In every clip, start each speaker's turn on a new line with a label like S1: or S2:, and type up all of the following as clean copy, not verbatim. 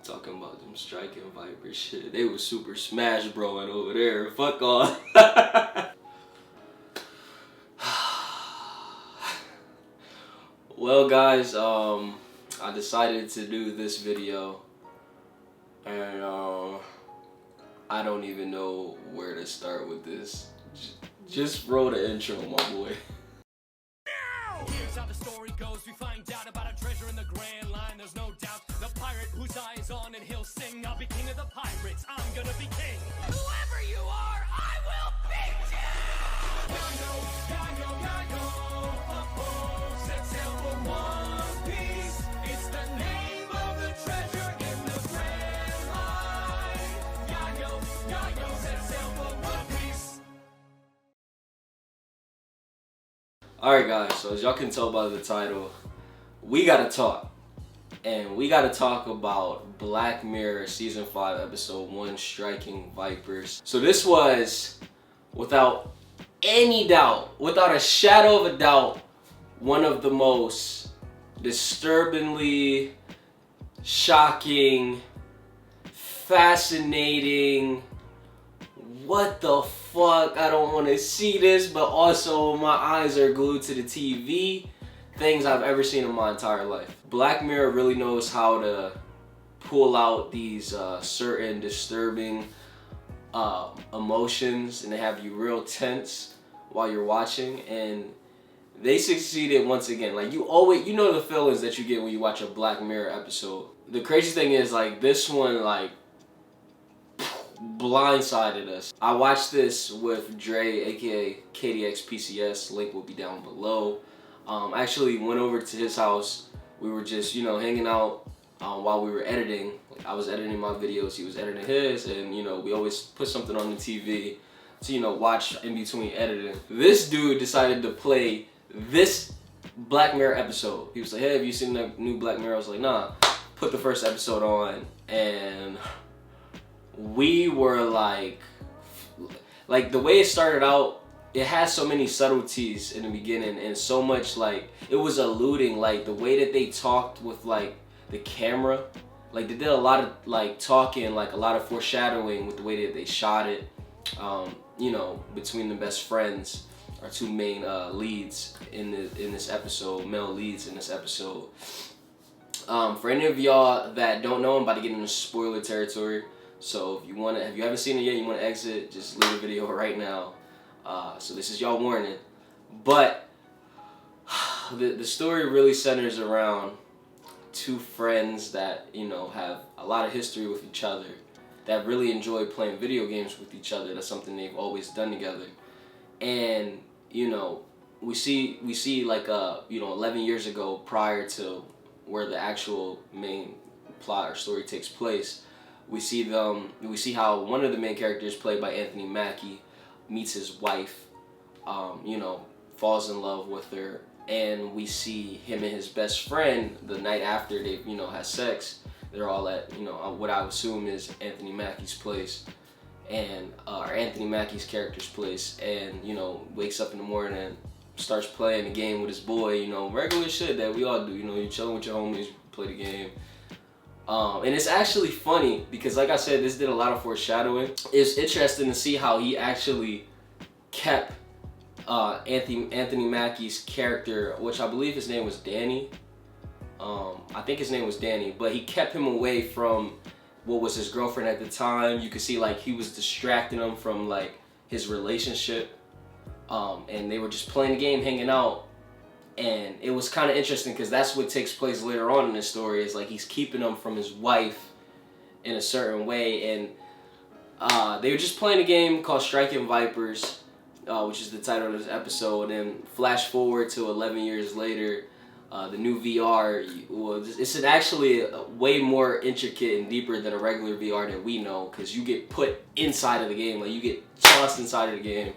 S1: Talking about them striking Viper shit. They was super smash broing over there. Fuck all. Well guys, I decided to do this video and I don't even know where to start with this. Just roll the intro, my boy.
S2: Here's how the story goes. We find out about a treasure in the Grand Line. There's no doubt the pirate whose eye is on and he'll sing. I'll be king of the pirates. I'm gonna be king. Whoever you are, I will beat you. Set sail for One Piece. It's the name of the treasure in the Grand Line. Yayo, set sail for One Piece.
S1: Alright guys, so as y'all can tell by the title, we gotta talk. And we gotta talk about Black Mirror Season 5 Episode 1, Striking Vipers. So this was, without any doubt, without a shadow of a doubt, one of the most disturbingly shocking, fascinating, what the fuck, I don't want to see this, but also my eyes are glued to the TV, things I've ever seen in my entire life. Black Mirror really knows how to pull out these certain disturbing emotions, and they have you real tense while you're watching, and they succeeded once again. Like, you know the feelings that you get when you watch a Black Mirror episode. The crazy thing is, like, this one, like, blindsided us. I watched this with Dre, aka KDXPCS, link will be down below. I actually went over to his house. We were just, you know, hanging out while we were editing. I was editing my videos, he was editing his, and, you know, we always put something on the TV to, you know, watch in between editing. This dude decided to play this Black Mirror episode. He was like, hey, have you seen the new Black Mirror? I was like, nah. Put the first episode on, and we were like the way it started out, it has so many subtleties in the beginning, and so much, like, it was alluding, like, the way that they talked with, like, the camera, like, they did a lot of, like, talking, like, a lot of foreshadowing with the way that they shot it, you know, between the best friends, our two main leads in this episode, male leads in this episode. For any of y'all that don't know, I'm about to get into spoiler territory. So if you haven't seen it yet, you want to exit, just leave the video right now. So this is y'all warning. But the story really centers around two friends that, you know, have a lot of history with each other, that really enjoy playing video games with each other. That's something they've always done together. And, you know, we see like, you know, 11 years ago, prior to where the actual main plot or story takes place, we see how one of the main characters, played by Anthony Mackie, meets his wife, you know, falls in love with her, and we see him and his best friend the night after they, you know, have sex. They're all at, you know, what I would assume is Anthony Mackie's place, and or Anthony Mackie's character's place, and, you know, wakes up in the morning and starts playing the game with his boy, you know, regular shit that we all do, you know, you're chilling with your homies, play the game. And it's actually funny because, like I said, this did a lot of foreshadowing. It's interesting to see how he actually kept Anthony Mackie's character, which I believe his name was Danny. I think his name was Danny, but he kept him away from what was his girlfriend at the time. You could see, like, he was distracting him from, like, his relationship. And they were just playing the game, hanging out. And it was kind of interesting because that's what takes place later on in this story, is like he's keeping him from his wife in a certain way. And they were just playing a game called Striking Vipers, which is the title of this episode. And flash forward to 11 years later, the new VR, it's actually way more intricate and deeper than a regular VR that we know, because you get put inside of the game, like you get tossed inside of the game.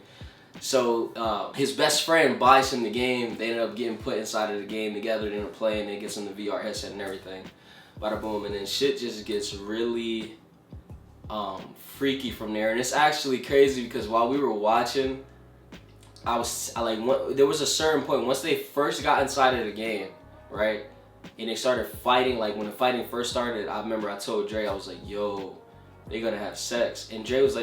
S1: So his best friend buys him the game. They end up getting put inside of the game together. They end up playing. They gets him the VR headset and everything. Bada boom, and then shit just gets really freaky from there. And it's actually crazy because while we were watching, there was a certain point once they first got inside of the game, right? and they started fighting. Like when the fighting first started, I remember I told Dre, I was like, yo, they gonna have sex. And Dre was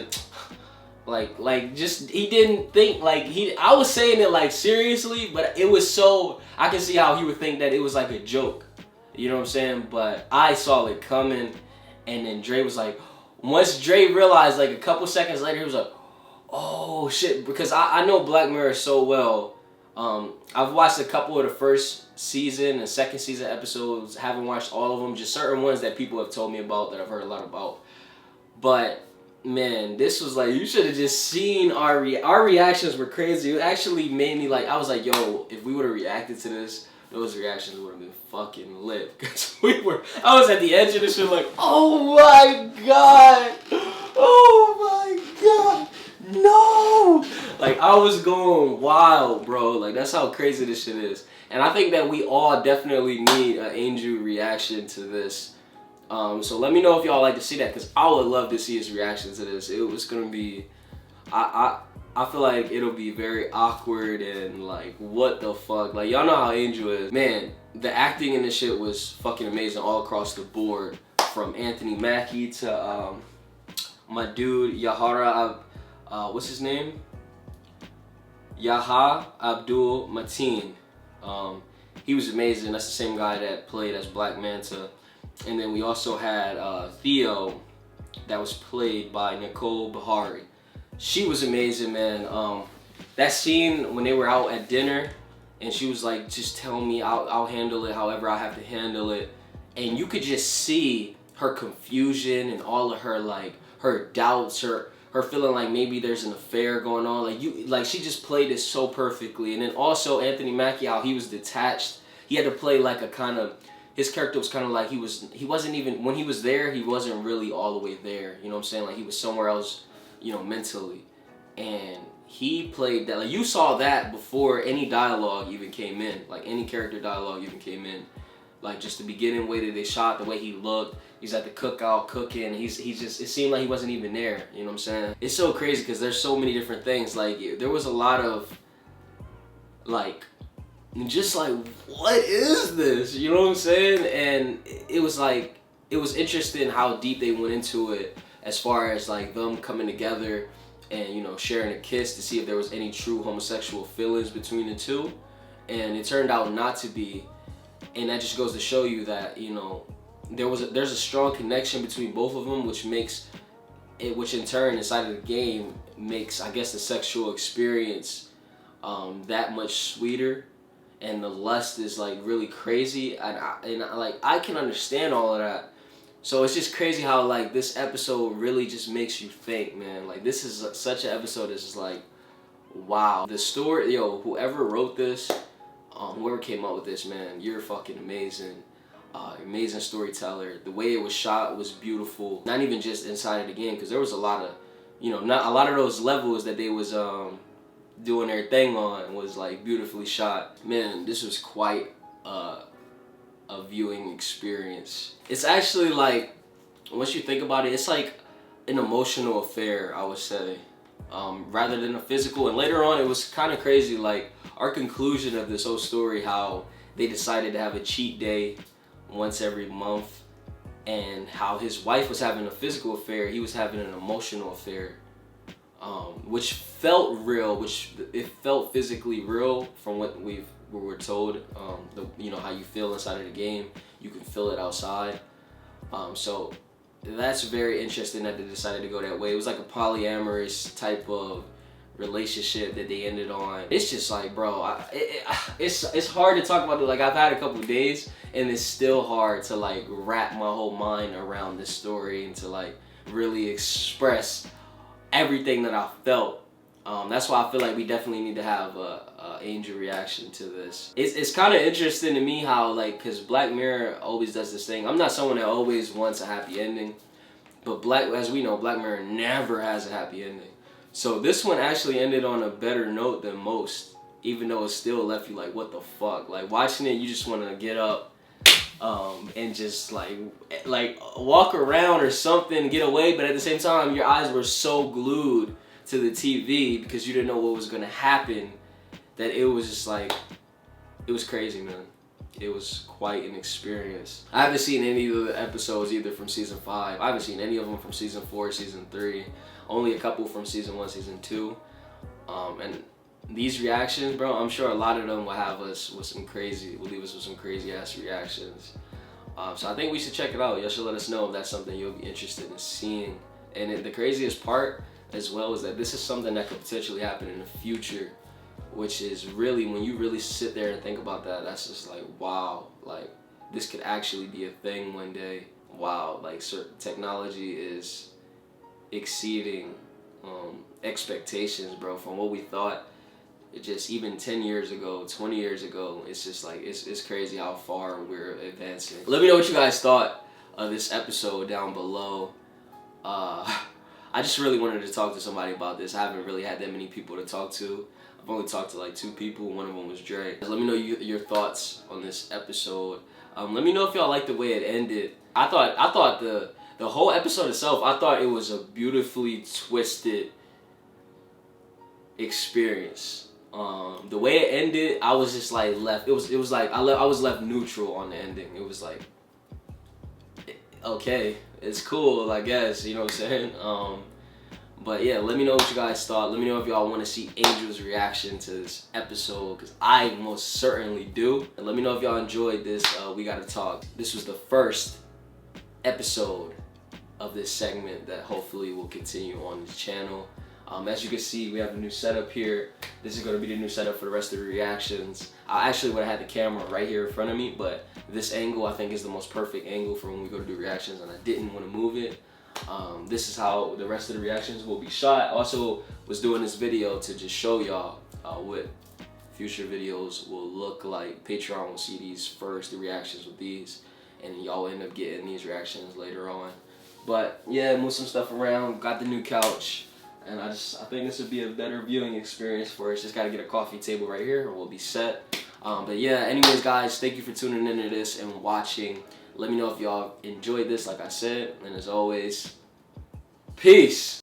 S1: like just, he didn't think, like, I was saying it like seriously, but it was so, I can see how he would think that it was like a joke. You know what I'm saying? But I saw it coming, and then Dre was like, once Dre realized, like a couple seconds later, he was like, oh shit, because I know Black Mirror so well. I've watched a couple of the first season and second season episodes, haven't watched all of them, just certain ones that people have told me about that I've heard a lot about. But man, this was like, you should have just seen our reactions were crazy. It actually made me like, I was like, yo, if we would have reacted to this, those reactions would have been fucking lit. Because I was at the edge of this shit like, oh my god, oh my god, no! Like, I was going wild, bro. Like, that's how crazy this shit is. And I think that we all definitely need an Angel reaction to this. So let me know if y'all like to see that, because I would love to see his reaction to this. It was gonna be, I feel like it'll be very awkward and like, what the fuck? Like, y'all know how Angel is. Man, the acting in this shit was fucking amazing all across the board. From Anthony Mackie to my dude Yahara, what's his name? Yaha Abdul Mateen. He was amazing. That's the same guy that played as Black Manta. And then we also had Theo, that was played by Nicole Bahari. She was amazing, man. That scene when they were out at dinner and she was like, just tell me, I'll handle it however I have to handle it. And you could just see her confusion and all of her, like, her doubts, her feeling like maybe there's an affair going on. Like, she just played it so perfectly. And then also Anthony Mackie, how he was detached. He had to play like a kind of, his character was kind of like, he wasn't even, when he was there, he wasn't really all the way there. You know what I'm saying? Like, he was somewhere else, you know, mentally. And he played that, like, you saw that before any dialogue even came in. Like, any character dialogue even came in. Like, just the beginning, way that they shot, the way he looked. He's at the cookout cooking. He's just, it seemed like he wasn't even there. You know what I'm saying? It's so crazy because there's so many different things. Like, there was a lot of, like, just like, what is this? You know what I'm saying? And it was like, it was interesting how deep they went into it, as far as like them coming together and, you know, sharing a kiss to see if there was any true homosexual feelings between the two. And it turned out not to be. And that just goes to show you that, you know, there's a strong connection between both of them, which makes it, which in turn inside of the game makes, I guess, the sexual experience that much sweeter. And the lust is like really crazy, and I can understand all of that. So it's just crazy how like this episode really just makes you think, man. Like, this is such an episode that's just like, wow. The story, yo, whoever wrote this, whoever came up with this, man, you're fucking amazing. Amazing storyteller. The way it was shot was beautiful. Not even just inside of the game, because there was a lot of, you know, not a lot of those levels that they was doing their thing on was like beautifully shot. Man, this was quite a viewing experience. It's actually like, once you think about it, it's like an emotional affair, I would say, rather than a physical. And later on, it was kind of crazy, like our conclusion of this whole story, how they decided to have a cheat day once every month, and how his wife was having a physical affair, he was having an emotional affair. Which felt real, it felt physically real from what we were told. You know, how you feel inside of the game, you can feel it outside. So that's very interesting that they decided to go that way. It was like a polyamorous type of relationship that they ended on. It's just like, bro, it's hard to talk about it. Like, I've had a couple of days and it's still hard to like wrap my whole mind around this story and to like really express everything that I felt. That's why I feel like we definitely need to have a Angel reaction to this. It's kind of interesting to me how, like, because Black Mirror always does this thing. I'm not someone that always wants a happy ending, but as we know, Black Mirror never has a happy ending. So this one actually ended on a better note than most, even though it still left you like, what the fuck? Like, watching it, you just want to get up and just like walk around or something, get away, but at the same time your eyes were so glued to the TV because you didn't know what was gonna happen, that it was just like, it was crazy, man. it was quite an experience. I haven't seen any of the episodes either from season 5. I haven't seen any of them from season 4, season 3. Only a couple from season 1, season 2. And these reactions, bro, I'm sure a lot of them will have us with some crazy, will leave us with some crazy ass reactions. So I think we should check it out. Y'all should let us know if that's something you'll be interested in seeing. And the craziest part as well is that this is something that could potentially happen in the future, which is really, when you really sit there and think about that, that's just like, wow, like this could actually be a thing one day. Wow, like certain technology is exceeding expectations, bro, from what we thought. It just even 10 years ago, 20 years ago, it's just like, it's crazy how far we're advancing. Let me know what you guys thought of this episode down below. I just really wanted to talk to somebody about this. I haven't really had that many people to talk to. I've only talked to like 2 people. One of them was Dre. Let me know your thoughts on this episode. Let me know if y'all like the way it ended. I thought the whole episode itself, I thought it was a beautifully twisted experience. The way it ended, I was just like left. It was like I was left neutral on the ending. It was like, okay, it's cool, I guess, you know what I'm saying? But yeah, let me know what you guys thought. Let me know if y'all want to see Angel's reaction to this episode, because I most certainly do. And let me know if y'all enjoyed this We Gotta Talk. This was the first episode of this segment that hopefully will continue on this channel. As you can see, we have a new setup here. This is going to be the new setup for the rest of the reactions. I actually would have had the camera right here in front of me, but this angle I think is the most perfect angle for when we go to do reactions, and I didn't want to move it. This is how the rest of the reactions will be shot. Also was doing this video to just show y'all what future videos will look like. Patreon will see these first, the reactions with these, and y'all end up getting these reactions later on. But yeah, move some stuff around, got the new couch. And I think this would be a better viewing experience for us. Just gotta get a coffee table right here and we'll be set. But yeah, anyways guys, thank you for tuning into this and watching. Let me know if y'all enjoyed this, like I said. And as always, peace!